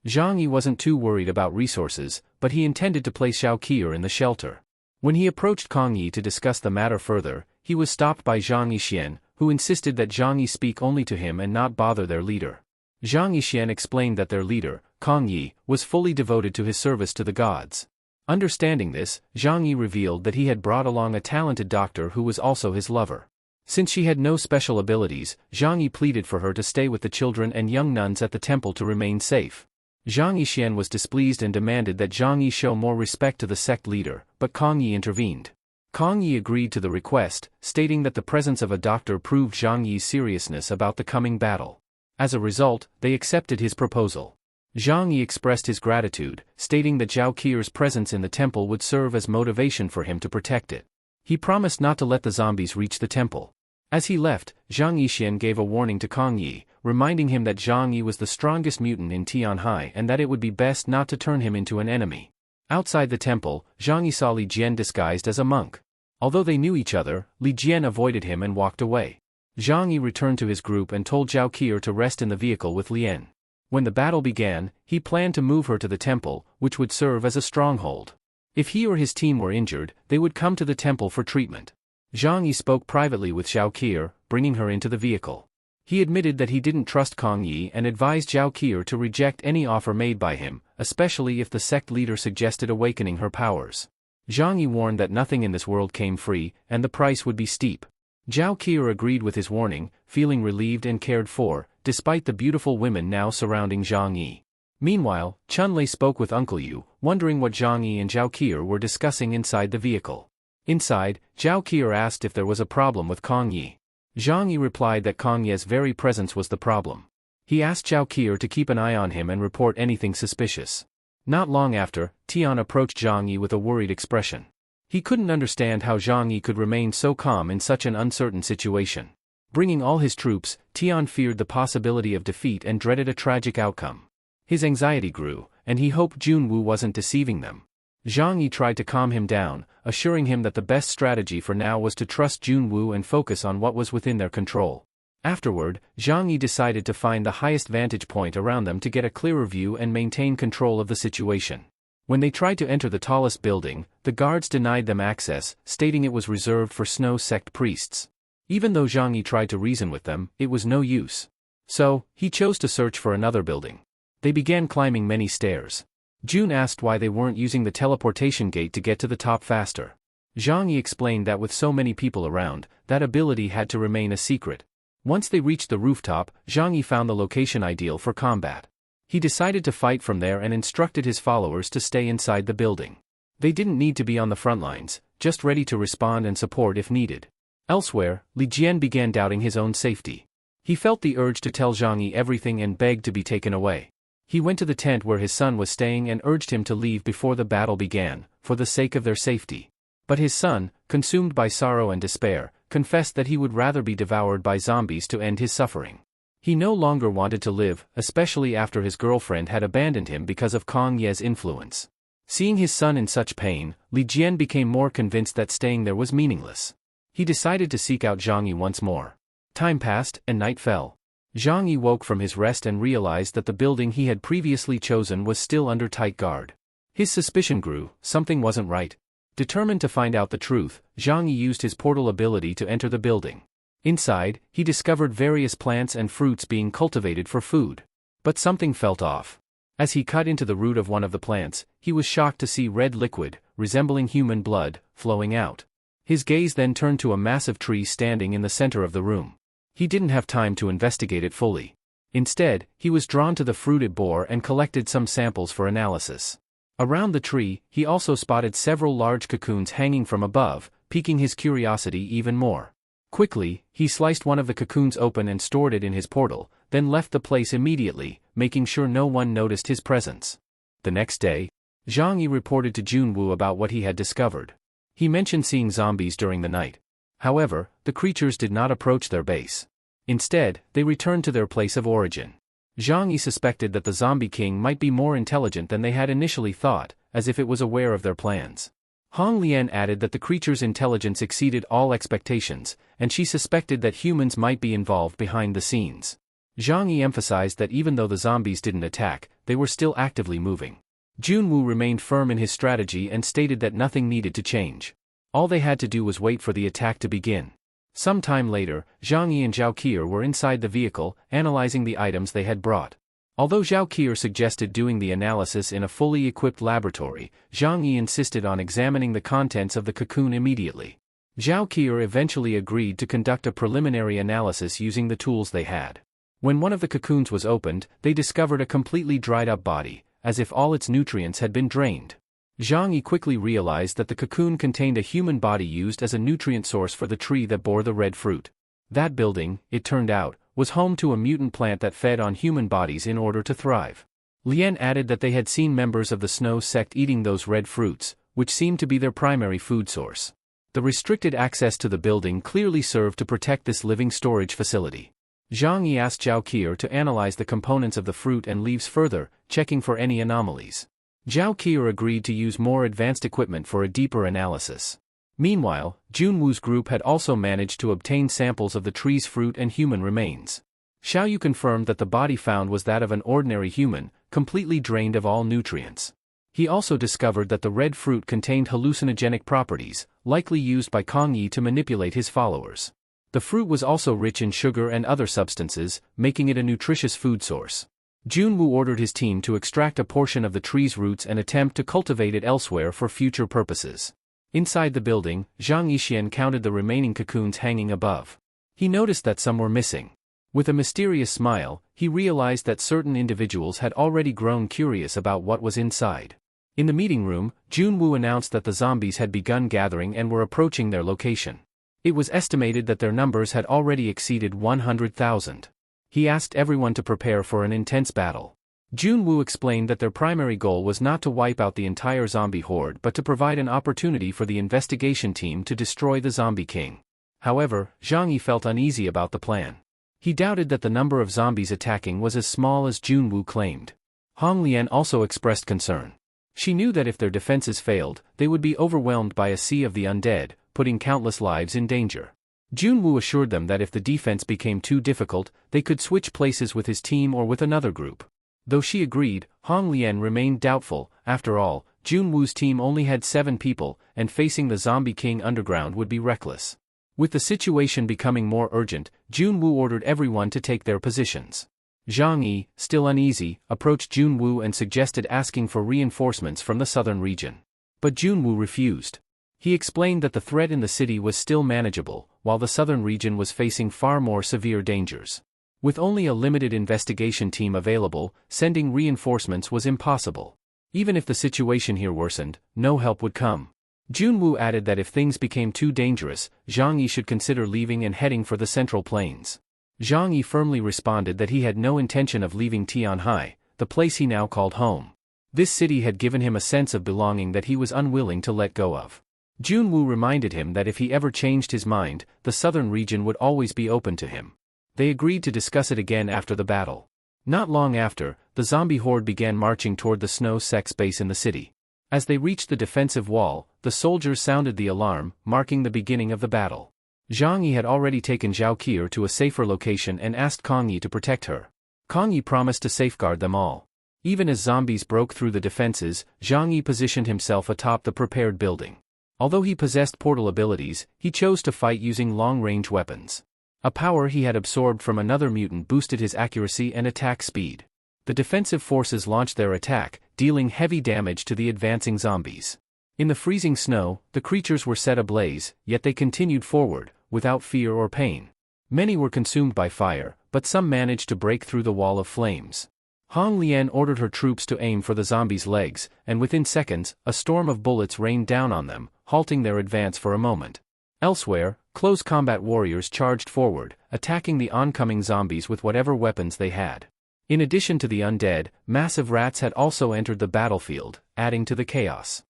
Zhang Yi wasn't too worried about resources, but he intended to place Xiaoqier in the shelter. When he approached Kang Yi to discuss the matter further, he was stopped by Zhang Yixian, who insisted that Zhang Yi speak only to him and not bother their leader. Zhang Yixian explained that their leader, Kang Yi, was fully devoted to his service to the gods. Understanding this, Zhang Yi revealed that he had brought along a talented doctor who was also his lover. Since she had no special abilities, Zhang Yi pleaded for her to stay with the children and young nuns at the temple to remain safe. Zhang Yixian was displeased and demanded that Zhang Yi show more respect to the sect leader, but Kang Yi intervened. Kang Yi agreed to the request, stating that the presence of a doctor proved Zhang Yi's seriousness about the coming battle. As a result, they accepted his proposal. Zhang Yi expressed his gratitude, stating that Xiaoqier's presence in the temple would serve as motivation for him to protect it. He promised not to let the zombies reach the temple. As he left, Zhang Yixian gave a warning to Kang Yi, reminding him that Zhang Yi was the strongest mutant in Tianhai and that it would be best not to turn him into an enemy. Outside the temple, Zhang Yi saw Li Jian disguised as a monk. Although they knew each other, Li Jian avoided him and walked away. Zhang Yi returned to his group and told Xiaoqier to rest in the vehicle with Lian. When the battle began, he planned to move her to the temple, which would serve as a stronghold. If he or his team were injured, they would come to the temple for treatment. Zhang Yi spoke privately with Xiaoqier, bringing her into the vehicle. He admitted that he didn't trust Kang Yi and advised Xiaoqier to reject any offer made by him, especially if the sect leader suggested awakening her powers. Zhang Yi warned that nothing in this world came free, and the price would be steep. Xiaoqier agreed with his warning, feeling relieved and cared for, despite the beautiful women now surrounding Zhang Yi. Meanwhile, Chunlei spoke with Uncle Yu, wondering what Zhang Yi and Xiaoqier were discussing inside the vehicle. Inside, Xiaoqier asked if there was a problem with Kang Yi. Zhang Yi replied that Kang Yi's very presence was the problem. He asked Xiaoqier to keep an eye on him and report anything suspicious. Not long after, Tian approached Zhang Yi with a worried expression. He couldn't understand how Zhang Yi could remain so calm in such an uncertain situation. Bringing all his troops, Tian feared the possibility of defeat and dreaded a tragic outcome. His anxiety grew, and he hoped Junwu wasn't deceiving them. Zhang Yi tried to calm him down, assuring him that the best strategy for now was to trust Junwu and focus on what was within their control. Afterward, Zhang Yi decided to find the highest vantage point around them to get a clearer view and maintain control of the situation. When they tried to enter the tallest building, the guards denied them access, stating it was reserved for Snow Sect priests. Even though Zhang Yi tried to reason with them, it was no use. So, he chose to search for another building. They began climbing many stairs. Jun asked why they weren't using the teleportation gate to get to the top faster. Zhang Yi explained that with so many people around, that ability had to remain a secret. Once they reached the rooftop, Zhang Yi found the location ideal for combat. He decided to fight from there and instructed his followers to stay inside the building. They didn't need to be on the front lines, just ready to respond and support if needed. Elsewhere, Li Jian began doubting his own safety. He felt the urge to tell Zhang Yi everything and begged to be taken away. He went to the tent where his son was staying and urged him to leave before the battle began, for the sake of their safety. But his son, consumed by sorrow and despair, confessed that he would rather be devoured by zombies to end his suffering. He no longer wanted to live, especially after his girlfriend had abandoned him because of Kang Ye's influence. Seeing his son in such pain, Li Jian became more convinced that staying there was meaningless. He decided to seek out Zhang Yi once more. Time passed, and night fell. Zhang Yi woke from his rest and realized that the building he had previously chosen was still under tight guard. His suspicion grew, something wasn't right. Determined to find out the truth, Zhang Yi used his portal ability to enter the building. Inside, he discovered various plants and fruits being cultivated for food. But something felt off. As he cut into the root of one of the plants, he was shocked to see red liquid, resembling human blood, flowing out. His gaze then turned to a massive tree standing in the center of the room. He didn't have time to investigate it fully. Instead, he was drawn to the fruit it bore and collected some samples for analysis. Around the tree, he also spotted several large cocoons hanging from above, piquing his curiosity even more. Quickly, he sliced one of the cocoons open and stored it in his portal, then left the place immediately, making sure no one noticed his presence. The next day, Zhang Yi reported to Junwu about what he had discovered. He mentioned seeing zombies during the night. However, the creatures did not approach their base. Instead, they returned to their place of origin. Zhang Yi suspected that the zombie king might be more intelligent than they had initially thought, as if it was aware of their plans. Hong Lian added that the creature's intelligence exceeded all expectations, and she suspected that humans might be involved behind the scenes. Zhang Yi emphasized that even though the zombies didn't attack, they were still actively moving. Junwoo remained firm in his strategy and stated that nothing needed to change. All they had to do was wait for the attack to begin. Some time later, Zhang Yi and Zhao Qier were inside the vehicle, analyzing the items they had brought. Although Zhao Qier suggested doing the analysis in a fully equipped laboratory, Zhang Yi insisted on examining the contents of the cocoon immediately. Zhao Qier eventually agreed to conduct a preliminary analysis using the tools they had. When one of the cocoons was opened, they discovered a completely dried-up body, as if all its nutrients had been drained. Zhang Yi quickly realized that the cocoon contained a human body used as a nutrient source for the tree that bore the red fruit. That building, it turned out, was home to a mutant plant that fed on human bodies in order to thrive. Lien added that they had seen members of the Snow sect eating those red fruits, which seemed to be their primary food source. The restricted access to the building clearly served to protect this living storage facility. Zhang Yi asked Zhao Qier to analyze the components of the fruit and leaves further, checking for any anomalies. Zhao Qier agreed to use more advanced equipment for a deeper analysis. Meanwhile, Junwoo's group had also managed to obtain samples of the tree's fruit and human remains. Xiaoyu confirmed that the body found was that of an ordinary human, completely drained of all nutrients. He also discovered that the red fruit contained hallucinogenic properties, likely used by Kang Yi to manipulate his followers. The fruit was also rich in sugar and other substances, making it a nutritious food source. Junwoo ordered his team to extract a portion of the tree's roots and attempt to cultivate it elsewhere for future purposes. Inside the building, Zhang Yixian counted the remaining cocoons hanging above. He noticed that some were missing. With a mysterious smile, he realized that certain individuals had already grown curious about what was inside. In the meeting room, Junwoo announced that the zombies had begun gathering and were approaching their location. It was estimated that their numbers had already exceeded 100,000. He asked everyone to prepare for an intense battle. Junwoo explained that their primary goal was not to wipe out the entire zombie horde but to provide an opportunity for the investigation team to destroy the zombie king. However, Zhang Yi felt uneasy about the plan. He doubted that the number of zombies attacking was as small as Junwoo claimed. Hong Lian also expressed concern. She knew that if their defenses failed, they would be overwhelmed by a sea of the undead, putting countless lives in danger. Junwoo assured them that if the defense became too difficult, they could switch places with his team or with another group. Though she agreed, Hong Lian remained doubtful. After all, Junwoo's team only had 7 people, and facing the Zombie King underground would be reckless. With the situation becoming more urgent, Junwoo ordered everyone to take their positions. Zhang Yi, still uneasy, approached Junwoo and suggested asking for reinforcements from the southern region. But Junwoo refused. He explained that the threat in the city was still manageable, while the southern region was facing far more severe dangers. With only a limited investigation team available, sending reinforcements was impossible. Even if the situation here worsened, no help would come. Junwoo added that if things became too dangerous, Zhang Yi should consider leaving and heading for the Central Plains. Zhang Yi firmly responded that he had no intention of leaving Tianhai, the place he now called home. This city had given him a sense of belonging that he was unwilling to let go of. Junwoo reminded him that if he ever changed his mind, the southern region would always be open to him. They agreed to discuss it again after the battle. Not long after, the zombie horde began marching toward the Snow sect's base in the city. As they reached the defensive wall, the soldiers sounded the alarm, marking the beginning of the battle. Zhang Yi had already taken Zhao Qier to a safer location and asked Kang Yi to protect her. Kang Yi promised to safeguard them all. Even as zombies broke through the defenses, Zhang Yi positioned himself atop the prepared building. Although he possessed portal abilities, he chose to fight using long-range weapons. A power he had absorbed from another mutant boosted his accuracy and attack speed. The defensive forces launched their attack, dealing heavy damage to the advancing zombies. In the freezing snow, the creatures were set ablaze, yet they continued forward, without fear or pain. Many were consumed by fire, but some managed to break through the wall of flames. Hong Lian ordered her troops to aim for the zombies' legs, and within seconds, a storm of bullets rained down on them, halting their advance for a moment. Elsewhere, close combat warriors charged forward, attacking the oncoming zombies with whatever weapons they had. In addition to the undead, massive rats had also entered the battlefield, adding to the chaos.